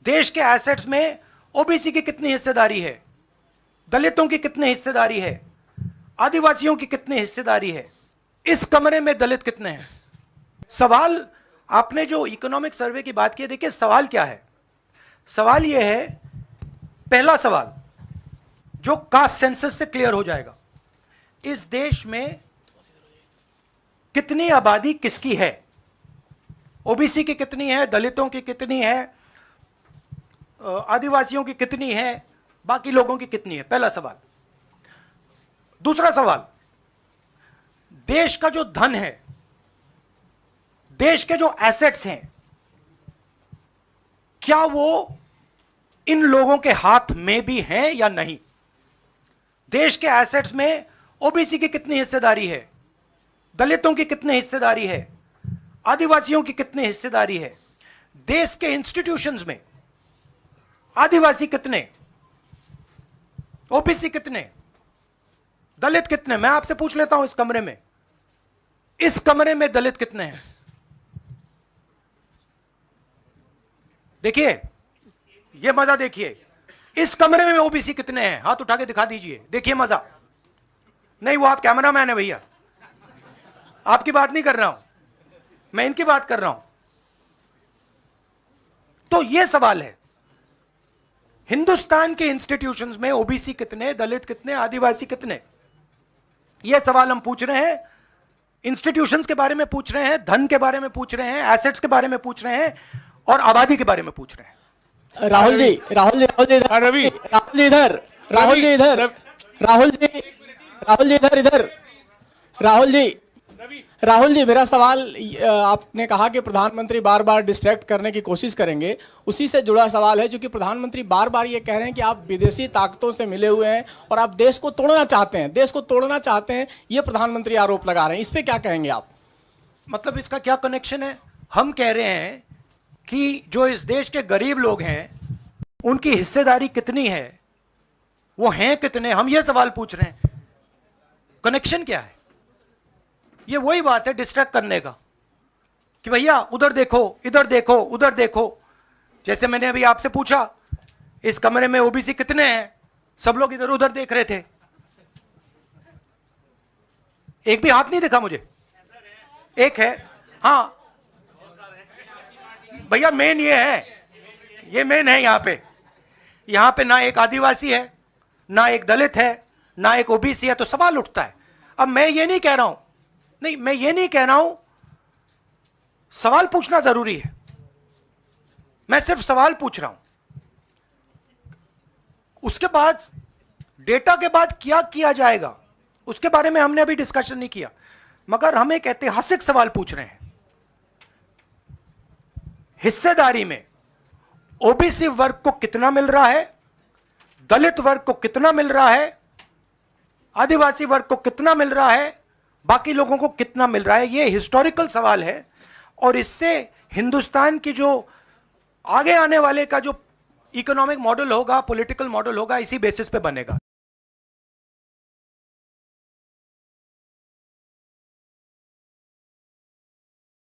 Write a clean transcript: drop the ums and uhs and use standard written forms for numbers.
देश के एसेट्स में ओबीसी की कितनी हिस्सेदारी है, दलितों की कितनी हिस्सेदारी है, आदिवासियों की कितनी हिस्सेदारी है, इस कमरे में दलित कितने हैं? सवाल, आपने जो इकोनॉमिक सर्वे की बात की, देखिए सवाल क्या है। सवाल यह है, पहला सवाल जो कास्ट सेंसस से क्लियर हो जाएगा, इस देश में कितनी आबादी किसकी है, ओबीसी की कितनी है, दलितों की कितनी है, आदिवासियों की कितनी है, बाकी लोगों की कितनी है, पहला सवाल। दूसरा सवाल, देश का जो धन है, देश के जो एसेट्स हैं, क्या वो इन लोगों के हाथ में भी हैं या नहीं? देश के एसेट्स में ओबीसी की कितनी हिस्सेदारी है, दलितों की कितनी हिस्सेदारी है, आदिवासियों की कितनी हिस्सेदारी है, देश के इंस्टीट्यूशंस में आदिवासी कितने, ओबीसी कितने, दलित कितने? मैं आपसे पूछ लेता हूं, इस कमरे में दलित कितने हैं? देखिए, ये मजा देखिए, इस कमरे में ओबीसी कितने हैं? हाथ उठा के दिखा दीजिए, देखिए मजा। नहीं, वो आप कैमरामैन है भैया, आपकी बात नहीं कर रहा हूं, मैं इनकी बात कर रहा हूं। तो ये सवाल है, हिंदुस्तान के इंस्टीट्यूशंस में ओबीसी कितने, दलित कितने, आदिवासी कितने? ये सवाल हम पूछ रहे हैं, इंस्टीट्यूशंस के बारे में पूछ रहे हैं, धन के बारे में पूछ रहे हैं, एसेट्स के बारे में पूछ रहे हैं, और आबादी के बारे में पूछ रहे हैं। राहुल जी इधर, राहुल जी, राहुल जी, मेरा सवाल, आपने कहा कि प्रधानमंत्री बार बार डिस्ट्रैक्ट करने की कोशिश करेंगे, उसी से जुड़ा सवाल है, क्योंकि प्रधानमंत्री बार बार ये कह रहे हैं कि आप विदेशी ताकतों से मिले हुए हैं और आप देश को तोड़ना चाहते हैं, ये प्रधानमंत्री आरोप लगा रहे हैं, इस पे क्या कहेंगे आप? मतलब इसका क्या कनेक्शन है? हम कह रहे हैं कि जो इस देश के गरीब लोग हैं उनकी हिस्सेदारी कितनी है, वो हैं कितने, हम ये सवाल पूछ रहे हैं। कनेक्शन क्या है? ये वही बात है डिस्ट्रैक्ट करने का, कि भैया उधर देखो, इधर देखो, उधर देखो। जैसे मैंने अभी आपसे पूछा, इस कमरे में ओबीसी कितने हैं, सब लोग इधर उधर देख रहे थे, एक भी हाथ नहीं दिखा मुझे। एक है, हाँ भैया, मेन ये है, ये मेन है। यहां पे ना एक आदिवासी है, ना एक दलित है, ना एक ओबीसी है, तो सवाल उठता है। अब मैं ये नहीं कह रहा हूं, सवाल पूछना जरूरी है, मैं सिर्फ सवाल पूछ रहा हूं। उसके बाद डेटा के बाद क्या किया जाएगा उसके बारे में हमने अभी डिस्कशन नहीं किया, मगर हम एक ऐतिहासिक सवाल पूछ रहे हैं। हिस्सेदारी में ओबीसी वर्ग को कितना मिल रहा है, दलित वर्ग को कितना मिल रहा है, आदिवासी वर्ग को कितना मिल रहा है, बाकी लोगों को कितना मिल रहा है? ये हिस्टोरिकल सवाल है, और इससे हिंदुस्तान की जो आगे आने वाले का जो इकोनॉमिक मॉडल होगा, पॉलिटिकल मॉडल होगा, इसी बेसिस पे बनेगा।